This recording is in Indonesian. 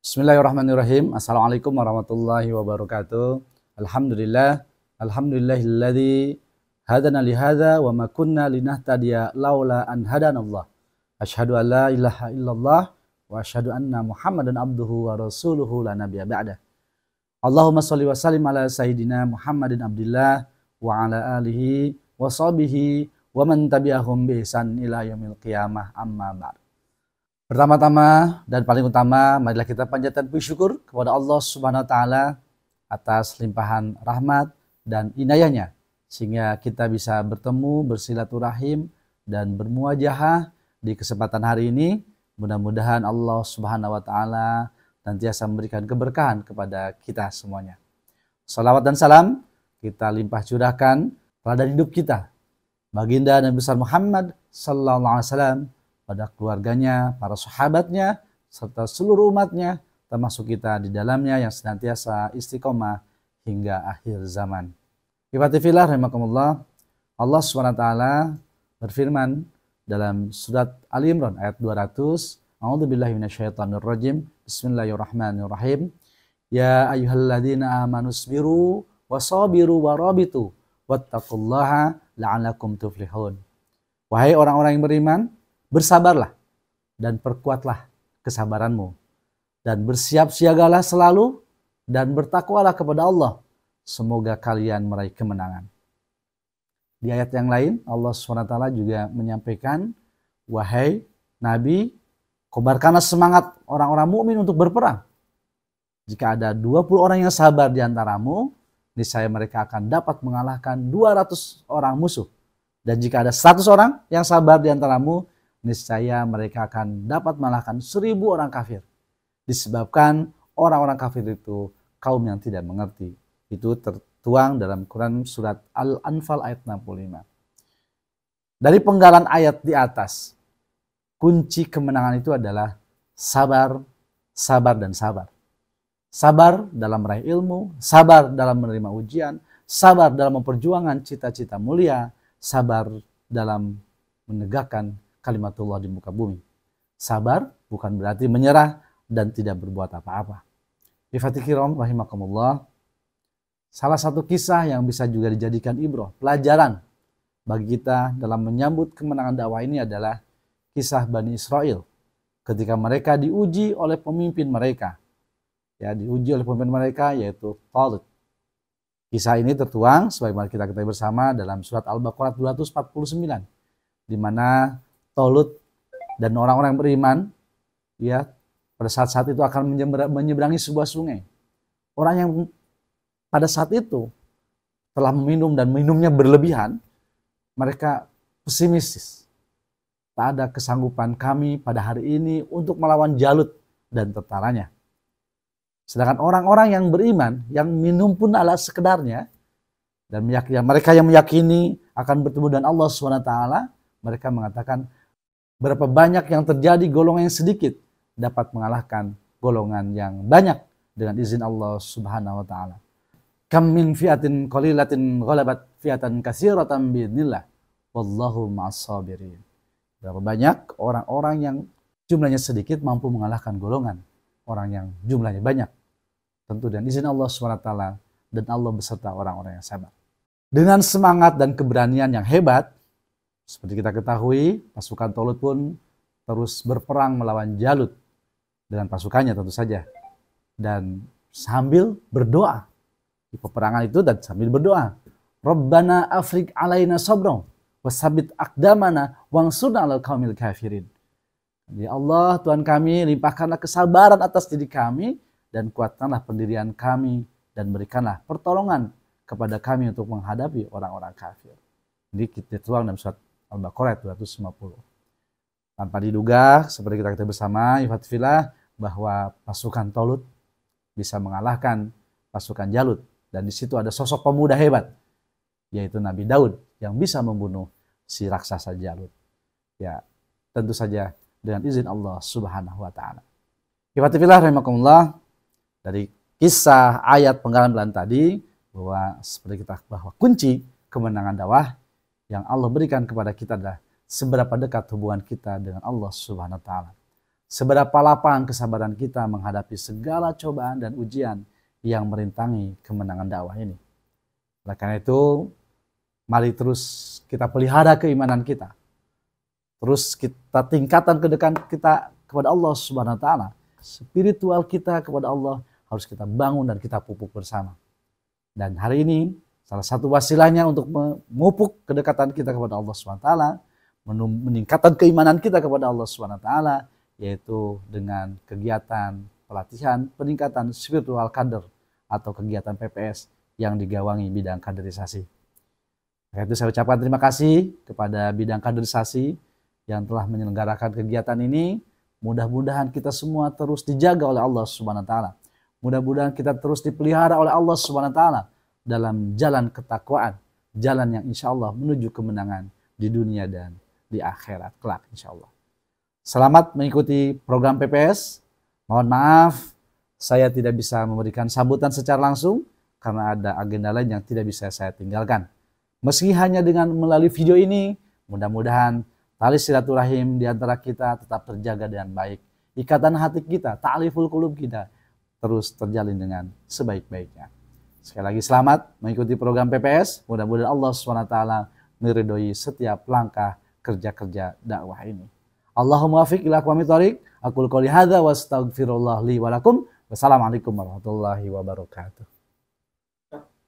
Bismillahirrahmanirrahim. Assalamualaikum warahmatullahi wabarakatuh. Alhamdulillah. Alhamdulillahilladzi hadana lihadza wa ma kunna linahtadiya laula an hadanallah. Asyhadu an la ilaha illallah wa asyhadu anna Muhammadan abduhu wa rasuluhu la nabiyya ba'da. Allahumma shalli wa sallim ala sayyidina Muhammadin abdillah wa ala alihi wa sahbihi wa man tabi'ahum bi ihsan ila yaumil qiyamah amma ba'd. Pertama-tama dan paling utama, marilah kita panjatkan puji syukur kepada Allah Subhanahu wa taala atas limpahan rahmat dan inayahnya sehingga kita bisa bertemu, bersilaturahim dan bermuajahah di kesempatan hari ini. Mudah-mudahan Allah Subhanahu wa taala nantiasa memberikan keberkahan kepada kita semuanya. Salawat dan salam kita limpah curahkan pada hidup kita, baginda Nabi besar Muhammad sallallahu alaihi wasallam, pada keluarganya, para sahabatnya, serta seluruh umatnya, termasuk kita di dalamnya yang senantiasa istiqomah hingga akhir zaman. Ibadati fillah rahimakumullah, Allah SWT berfirman dalam surat Ali Imran ayat 200, A'udzubillahi minasyaitonirrajim, Bismillahirrahmanirrahim. Ya ayyuhalladzina amanu sabiru wasabiru warabitu wattaqullaha la'alakum tuflihun. Wahai orang-orang yang beriman, bersabarlah dan perkuatlah kesabaranmu dan bersiap siagalah selalu dan bertakwalah kepada Allah. Semoga kalian meraih kemenangan. Di ayat yang lain Allah SWT juga menyampaikan, wahai Nabi, kobarkanlah semangat orang-orang mukmin untuk berperang. Jika ada 20 orang yang sabar di antaramu, niscaya mereka akan dapat mengalahkan 200 orang musuh. Dan jika ada 100 orang yang sabar di antaramu, niscaya mereka akan dapat mengalahkan 1000 orang kafir. Disebabkan orang-orang kafir itu kaum yang tidak mengerti. Itu tertuang dalam Quran surat Al-Anfal ayat 65. Dari penggalan ayat di atas, kunci kemenangan itu adalah sabar, sabar dan sabar. Sabar dalam meraih ilmu, sabar dalam menerima ujian, sabar dalam memperjuangkan cita-cita mulia, sabar dalam menegakkan kalimatullah di muka bumi. Sabar bukan berarti menyerah dan tidak berbuat apa-apa. Ikhwati kiram rahimakumullah, salah satu kisah yang bisa juga dijadikan ibrah, pelajaran bagi kita dalam menyambut kemenangan dakwah ini adalah kisah Bani Israel ketika mereka diuji oleh pemimpin mereka. Ya, diuji oleh pemimpin mereka yaitu Talut. Kisah ini tertuang sebagaimana kita ketahui bersama dalam surat Al-Baqarah 249, di mana Talut dan orang-orang yang beriman, ya, pada saat-saat itu akan menyeberangi sebuah sungai. Orang yang pada saat itu telah meminum dan minumnya berlebihan, mereka pesimistis. Tak ada kesanggupan kami pada hari ini untuk melawan Jalut dan tentaranya. Sedangkan orang-orang yang beriman, yang minum pun adalah sekedarnya, dan mereka yang meyakini akan bertemu dengan Allah SWT, mereka mengatakan, berapa banyak yang terjadi golongan yang sedikit dapat mengalahkan golongan yang banyak dengan izin Allah Subhanahu wa taala. Kam min fi'atin qalilatin ghalabat fi'atan katsiratan biidznillah wallahu ma'as sabirin. Berapa banyak orang-orang yang jumlahnya sedikit mampu mengalahkan golongan orang yang jumlahnya banyak. Tentu dengan izin Allah Subhanahu wa taala dan Allah beserta orang-orang yang sabar. Dengan semangat dan keberanian yang hebat, seperti kita ketahui, pasukan Talut pun terus berperang melawan Jalut dengan pasukannya tentu saja. Dan sambil berdoa di peperangan itu, dan sambil berdoa, Rabbana afriq alaina sabran wasabit aqdamana wansurna 'alal qaumil kafirin. Ya Allah, Tuhan kami, limpahkanlah kesabaran atas diri kami dan kuatkanlah pendirian kami dan berikanlah pertolongan kepada kami untuk menghadapi orang-orang kafir. Ini kita tuang dalam surat Al-Baqarah 250. Tanpa diduga, seperti kita ketahui bersama, ikhwati fillah, bahwa pasukan Talut bisa mengalahkan pasukan Jalut. Dan di situ ada sosok pemuda hebat, yaitu Nabi Daud, yang bisa membunuh si raksasa Jalut. Ya, tentu saja dengan izin Allah Subhanahu wa taala. Ikhwati fillah rahimakumullah, dari kisah ayat penggalan tadi, bahwa seperti kita bahwa kunci kemenangan dakwah yang Allah berikan kepada kita adalah seberapa dekat hubungan kita dengan Allah Subhanahu wa taala. seberapa lapang kesabaran kita menghadapi segala cobaan dan ujian yang merintangi kemenangan dakwah ini. Oleh karena itu, mari terus kita pelihara keimanan kita. Terus kita tingkatkan kedekatan kita kepada Allah Subhanahu wa taala. Spiritual kita kepada Allah harus kita bangun dan kita pupuk bersama. Dan hari ini salah satu wasilahnya untuk memupuk kedekatan kita kepada Allah Subhanahu wa taala, meningkatkan keimanan kita kepada Allah Subhanahu wa taala, yaitu dengan kegiatan pelatihan peningkatan spiritual kader atau kegiatan PPS yang digawangi bidang kaderisasi. Karena itu saya ucapkan terima kasih kepada bidang kaderisasi yang telah menyelenggarakan kegiatan ini. Mudah-mudahan kita semua terus dijaga oleh Allah Subhanahu wa taala. Mudah-mudahan kita terus dipelihara oleh Allah Subhanahu wa taala dalam jalan ketakwaan, jalan yang insya Allah menuju kemenangan di dunia dan di akhirat kelak insya Allah. Selamat mengikuti program PPS. Mohon maaf, saya tidak bisa memberikan sambutan secara langsung karena ada agenda lain yang tidak bisa saya tinggalkan. Meski hanya dengan melalui video ini, mudah-mudahan tali silaturahim di antara kita tetap terjaga dengan baik. Ikatan hati kita, ta'liful qulub kita terus terjalin dengan sebaik-baiknya. Sekali lagi selamat mengikuti program PPS. Mudah-mudahan Allah SWT meridhoi setiap langkah kerja-kerja dakwah ini. Allahumma wafiq ila aqwamit thoriq. Aqul qouli hadza wa astaghfirullah li wa lakum. Wassalamualaikum warahmatullahi wabarakatuh.